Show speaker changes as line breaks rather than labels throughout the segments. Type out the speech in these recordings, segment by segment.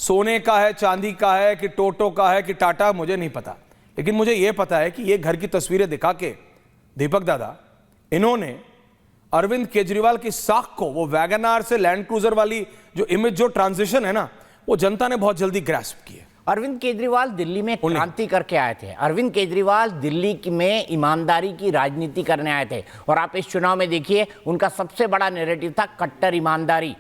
सोने का है, चांदी का है, कि टोटो का है, कि टाटा, मुझे नहीं पता। लेकिन मुझे यह पता है कि ये घर की तस्वीरें दिखा के दीपक दादा, इन्होंने अरविंद केजरीवाल की साख को, वो वैगनार से लैंड क्रूजर वाली जो इमेज, जो ट्रांजिशन है ना, वो जनता ने बहुत जल्दी ग्रैस्प की है।
अरविंद केजरीवाल दिल्ली में क्रांति करके आए थे। अरविंद केजरीवाल दिल्ली में ईमानदारी की राजनीति करने आए थे, और आप इस चुनाव में देखिए उनका सबसे बड़ा नैरेटिव था कट्टर ईमानदारी।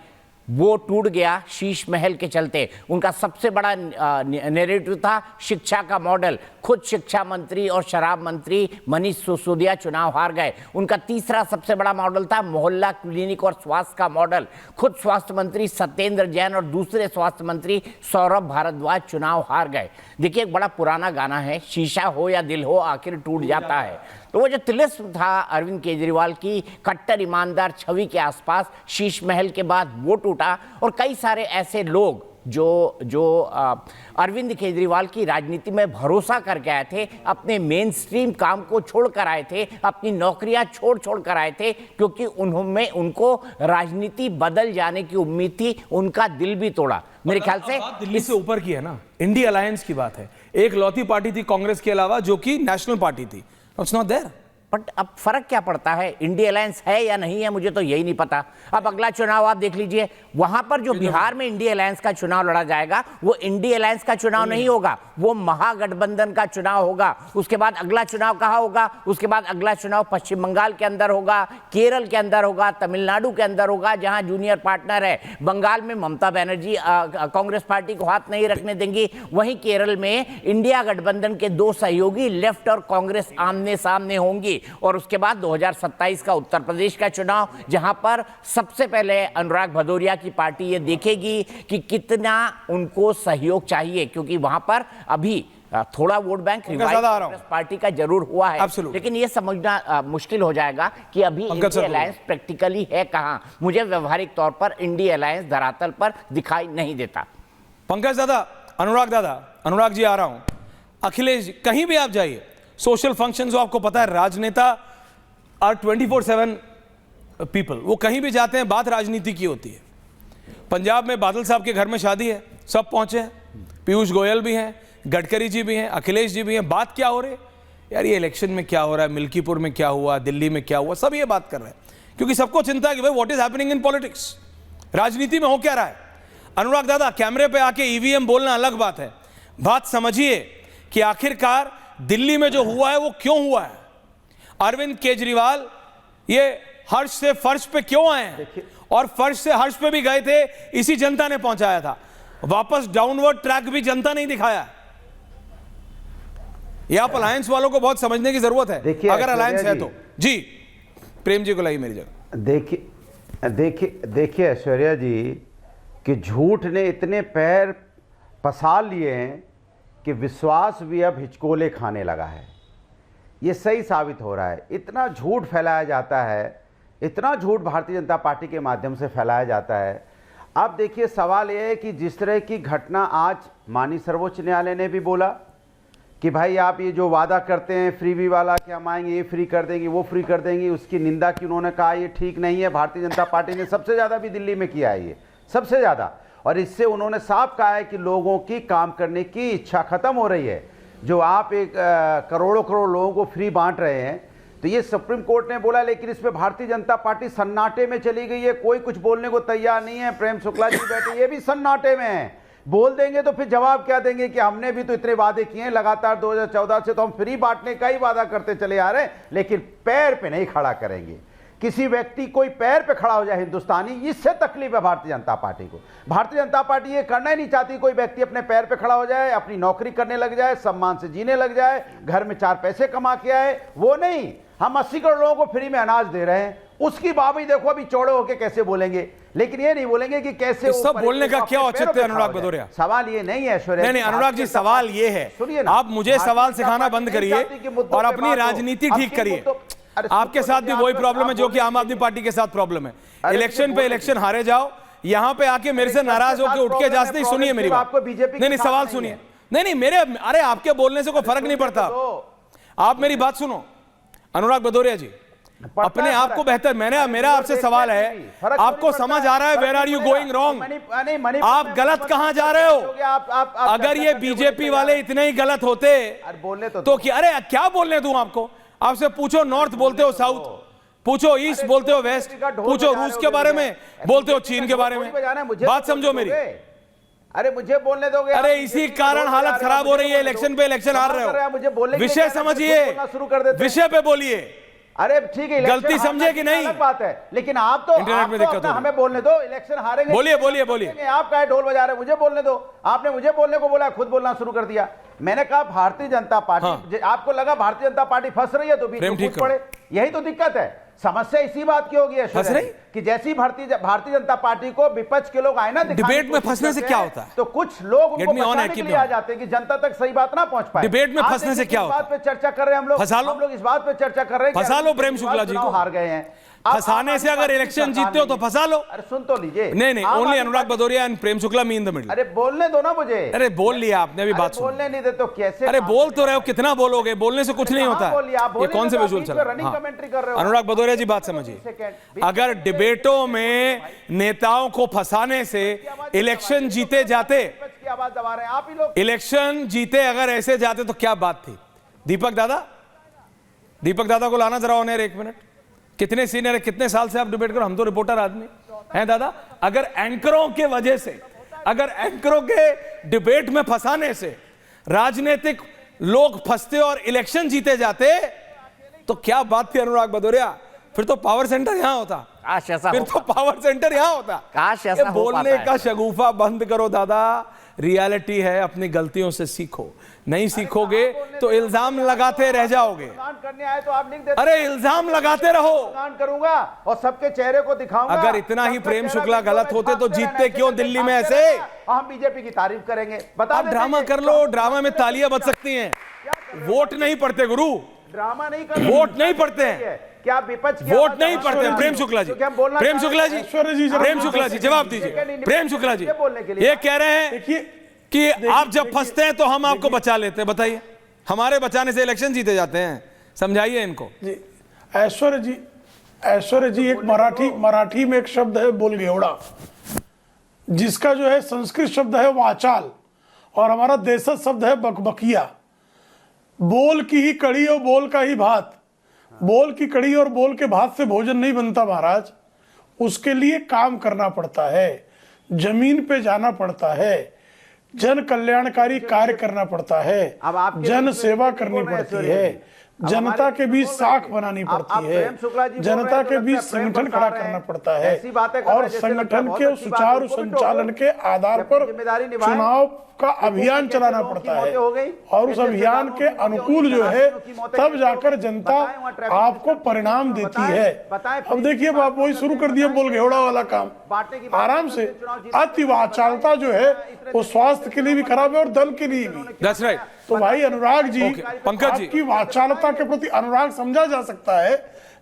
वो टूट गया शीश महल के चलते। उनका सबसे बड़ा नैरेटिव था शिक्षा का मॉडल। खुद शिक्षा मंत्री और शराब मंत्री मनीष सिसोदिया चुनाव हार गए। उनका तीसरा सबसे बड़ा मॉडल था मोहल्ला क्लिनिक और स्वास्थ्य का मॉडल। खुद स्वास्थ्य मंत्री सत्येंद्र जैन और दूसरे स्वास्थ्य मंत्री सौरभ भारद्वाज चुनाव हार गए। देखिए, एक बड़ा पुराना गाना है, शीशा हो या दिल हो आखिर टूट जाता है। तो वो जो तिलिस्म था अरविंद केजरीवाल की कट्टर ईमानदार छवि के आसपास, शीश महल के बाद वो टूटा। और कई सारे ऐसे लोग जो अरविंद केजरीवाल की राजनीति में भरोसा करके आए थे, अपने मेन स्ट्रीम काम को छोड़ कर आए थे, अपनी नौकरियां छोड़ कर आए थे, क्योंकि उन्होंने उनको राजनीति बदल जाने की उम्मीद थी। उनका दिल भी तोड़ा। मेरे ख्याल से
दिल्ली से ऊपर की है ना, इंडिया अलायंस की बात है। एक लौती पार्टी थी कांग्रेस के अलावा जो कि नेशनल पार्टी थी। It's not there.
बट अब फर्क क्या पड़ता है, इंडिया अलायंस है या नहीं है, मुझे तो यही नहीं पता। अब अगला चुनाव आप देख लीजिए, वहां पर जो बिहार में इंडिया अलायंस का चुनाव लड़ा जाएगा, वो इंडिया अलायंस का चुनाव नहीं होगा, वो महागठबंधन का चुनाव होगा। उसके बाद अगला चुनाव कहां होगा? उसके बाद अगला चुनाव पश्चिम बंगाल के अंदर होगा, केरल के अंदर होगा, तमिलनाडु के अंदर होगा, जहां जूनियर पार्टनर है। बंगाल में ममता बनर्जी कांग्रेस पार्टी को हाथ नहीं रखने देंगी। वहीं केरल में इंडिया गठबंधन के दो सहयोगी लेफ्ट और कांग्रेस आमने सामने होंगी। और उसके बाद 2027 का उत्तर प्रदेश का चुनाव, जहां पर सबसे पहले अनुराग भदौरिया की पार्टी ये देखेगी कि कितना उनको सहयोग चाहिए, क्योंकि वहां पर अभी थोड़ा वोट बैंक कांग्रेस पार्टी का जरूर हुआ है। लेकिन ये समझना मुश्किल हो जाएगा कि अभी इंडिया अलायंस प्रैक्टिकली है कहां। मुझे व्यवहारिक तौर पर इंडिया अलायंस धरातल पर दिखाई नहीं देता।
पंकज दादा, अनुराग जी आ रहा हूं। अखिलेश जी, कहीं भी आप जाइए, सोशल फंक्शंस, आपको पता है राजनेता आर 24/7 पीपल, वो कहीं भी जाते हैं बात राजनीति की होती है। पंजाब में बादल साहब के घर में शादी है, सब पहुंचे हैं, पीयूष गोयल भी हैं, गडकरी जी भी हैं, अखिलेश जी भी हैं। बात क्या हो रही है यार, ये इलेक्शन में क्या हो रहा है, मिल्कीपुर में क्या हुआ, दिल्ली में क्या हुआ, सब ये बात कर रहे हैं, क्योंकि सबको चिंता है कि भाई what is happening in politics, राजनीति में हो क्या रहा है। अनुराग दादा, कैमरे पे आके ईवीएम बोलना अलग बात है, बात समझिए कि आखिरकार दिल्ली में जो हुआ है वो क्यों हुआ है। अरविंद केजरीवाल ये हर्ष से फर्श पे क्यों आए हैं, और फर्श से हर्ष पे भी गए थे, इसी जनता ने पहुंचाया था। वापस डाउनवर्ड ट्रैक भी जनता नहीं दिखाया। ये आप अलायंस वालों को बहुत समझने की जरूरत है, अगर अलायंस है तो। जी प्रेम जी को लाइए मेरी जगह।
देखिए ऐश्वर्या जी, कि झूठ ने इतने पैर पसार लिए हैं कि विश्वास भी अब हिचकोले खाने लगा है। ये सही साबित हो रहा है। इतना झूठ फैलाया जाता है, इतना झूठ भारतीय जनता पार्टी के माध्यम से फैलाया जाता है। अब देखिए, सवाल ये है कि जिस तरह की घटना आज माननीय सर्वोच्च न्यायालय ने भी बोला कि भाई आप ये जो वादा करते हैं फ्रीबी वाला कि हम आएंगे, ये फ्री कर देंगे, वो फ्री कर देंगे, उसकी निंदा की उन्होंने कहा ये ठीक नहीं है। भारतीय जनता पार्टी ने सबसे ज़्यादा भी दिल्ली में किया है, ये सबसे ज़्यादा। और इससे उन्होंने साफ कहा है कि लोगों की काम करने की इच्छा खत्म हो रही है। जो आप एक करोड़ों लोगों को फ्री बांट रहे हैं, तो ये सुप्रीम कोर्ट ने बोला, लेकिन इसमें भारतीय जनता पार्टी सन्नाटे में चली गई है, कोई कुछ बोलने को तैयार नहीं है। प्रेम शुक्ला जी बैठे, ये भी सन्नाटे में है। बोल देंगे तो फिर जवाब क्या देंगे कि हमने भी तो इतने वादे किए हैं लगातार, 2014 से तो हम फ्री बांटने का ही वादा करते चले आ रहे हैं, लेकिन पैर पे नहीं खड़ा करेंगे। किसी व्यक्ति कोई पैर पे खड़ा हो जाए हिंदुस्तानी, इससे तकलीफ है भारतीय जनता पार्टी को। भारतीय जनता पार्टी ये करना ही नहीं चाहती कोई व्यक्ति अपने पैर पे खड़ा हो जाए, अपनी नौकरी करने लग जाए, सम्मान से जीने लग जाए, घर में 4 पैसे कमा के आए। वो नहीं, हम 80 करोड़ लोगों को फ्री में अनाज दे रहे हैं, उसकी बाबी देखो अभी चौड़े होके कैसे बोलेंगे, लेकिन ये नहीं बोलेंगे कि कैसे।
सब बोलने का क्या औचित्य है अनुराग भदौरिया?
सवाल ये नहीं है ऐश्वर्या।
नहीं अनुराग जी, सवाल ये है, आप मुझे सवाल सिखाना बंद करिए और अपनी राजनीति ठीक करिए। आपके साथ भी वही प्रॉब्लम है जो कि आम आदमी पार्टी के साथ प्रॉब्लम है। इलेक्शन पे इलेक्शन हारे जाओ, यहां पे आके मेरे से नाराज होकर उठ के जाते। सुनिए मेरी बात, नहीं सवाल सुनिए। नहीं मेरे, अरे आपके बोलने से कोई फर्क नहीं पड़ता। आप मेरी बात सुनो अनुराग भदौरिया जी, अपने आप को बेहतर, मेरा आपसे सवाल है, आपको समझ आ रहा है where are you going wrong? आप गलत कहां जा रहे हो? अगर ये बीजेपी वाले इतने ही गलत होते तो क्या, अरे क्या बोलने दूं आपको? आपसे पूछो नॉर्थ बोलते हो साउथ, पूछो ईस्ट बोलते हो वेस्ट, पूछो रूस के बारे में बोलते हो चीन के बारे में। बात समझो मेरी।
अरे मुझे बोलने दोगे?
अरे इसी कारण हालत खराब हो रही है, इलेक्शन पे इलेक्शन हार रहे हो।
मुझे बोलने
विषय समझिए, विषय पे बोलिए।
अरे ठीक है,
गलती समझे कि नहीं?
अलग बात है, लेकिन आप तो
इंटरनेट में दिक्कत हो,
हमें बोलने दो, इलेक्शन हारेंगे।
बोलिए।
आप क्या ढोल बजा रहे हैं? मुझे बोलने दो। आपने मुझे बोलने को बोला, खुद बोलना शुरू कर दिया। मैंने कहा भारतीय जनता पार्टी, आपको लगा भारतीय जनता पार्टी फंस रही है तो भी कूद पड़े। यही तो दिक्कत है। समस्या इसी बात की होगी कि जैसी भारतीय जनता पार्टी को विपक्ष के लोग आईना
डिबेट में फंसने से क्या होता है,
तो कुछ लोग उनको बचाने के लिए आ जाते हैं कि जनता तक सही बात ना पहुंच पाए।
डिबेट में फंसने से क्या होता है?
इस बात पे चर्चा कर रहे हैं हम लोग इस बात पे चर्चा कर रहे हैं,
फंसा लो प्रेम शुक्ला जी को।
हार गए हैं।
फंसाने से अगर इलेक्शन जीतते हो तो फंसा लो।
अरे सुन तो लीजिए।
नहीं, only Anurag Bhadauria and Prem Shukla me in the middle.
अरे बोलने दो ना मुझे।
अरे बोल लिया आपने, अभी बात
बोलने नहीं दे तो कैसे?
अरे बोल तो रहे हो, कितना बोलोगे? बोलने से कुछ नहीं होता है। ये कौन से विजुअल चल रहा है?
कमेंट्री कर रहे हो।
अनुराग भदौरिया जी बात समझिए, अगर डिबेटों में नेताओं को फंसाने से इलेक्शन जीते जाते,
आवाज दबा रहे हैं आप ही लोग।
इलेक्शन जीते अगर ऐसे जाते तो क्या बात थी? दीपक दादा को लाना जरा ऑन एयर, एक मिनट। कितने सीनियर है, कितने साल से आप डिबेट करो? हम तो रिपोर्टर आदमी हैं दादा। अगर एंकरों के वजह से, अगर एंकरों के डिबेट में फंसाने से राजनीतिक लोग फंसते और इलेक्शन जीते जाते तो क्या बात थी अनुराग भदौरिया? फिर तो पावर सेंटर यहां होता, फिर तो पावर सेंटर यहां होता। बोलने का शगुफा बंद करो दादा। रियलिटी है, अपनी गलतियों से सीखो। नहीं सीखोगे तो इल्जाम लगाते रह जाओगे।
करने आए तो आप लिख देते।
अरे इल्जाम लगाते रहो।
करूंगा और सबके चेहरे को दिखाऊंगा।
अगर इतना ही प्रेम शुक्ला गलत होते तो जीतते क्यों दिल्ली में ऐसे?
हम बीजेपी की तारीफ करेंगे।
आप ड्रामा कर लो, ड्रामा में तालियां बज सकती हैं। वोट नहीं पढ़ते गुरु,
ड्रामा नहीं कर,
वोट नहीं पढ़ते हैं।
क्या विपक्ष
वोट नहीं पढ़ते हैं? प्रेम शुक्ला जी जवाब दीजिए। प्रेम शुक्ला जी ये कह रहे हैं कि आप जब फंसते हैं तो हम आपको बचा लेते हैं। बताइए, हमारे बचाने से इलेक्शन जीते जाते हैं? समझाइए इनको
जी। ऐश्वर्य जी एक मराठी में एक शब्द है बोलगेवड़ा, जिसका जो है संस्कृत शब्द है वाचाल और हमारा देशज शब्द है बकबकिया। बोल की ही कड़ी और बोल का ही भात। बोल की कड़ी और बोल के भात से भोजन नहीं बनता महाराज, उसके लिए काम करना पड़ता है, जमीन पे जाना पड़ता है, जन कल्याणकारी कार्य करना पड़ता है, जन सेवा करनी पड़ती है, जनता के बीच साख बनानी पड़ती है, जनता के बीच संगठन खड़ा करना पड़ता है और संगठन के सुचारू संचालन के आधार पर चुनाव का अभियान चलाना पड़ता है और उस अभियान के अनुकूल जो है तब जाकर जनता आपको परिणाम देती है। अब देखिए आप वही शुरू कर दिया बोलगेवड़ा वाला काम आराम से। अति वाचालता जो है वो स्वास्थ्य के लिए भी खराब है और दल के लिए भी।
That's right.
तो भाई अनुराग जी,
पंकज जी,
आपकी वाचालता के प्रति अनुराग समझा जा सकता है,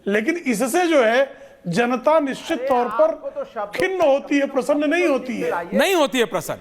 लेकिन इससे जो है जनता निश्चित तौर पर खिन्न होती है, प्रसन्न नहीं होती है।
नहीं होती है प्रसन्न।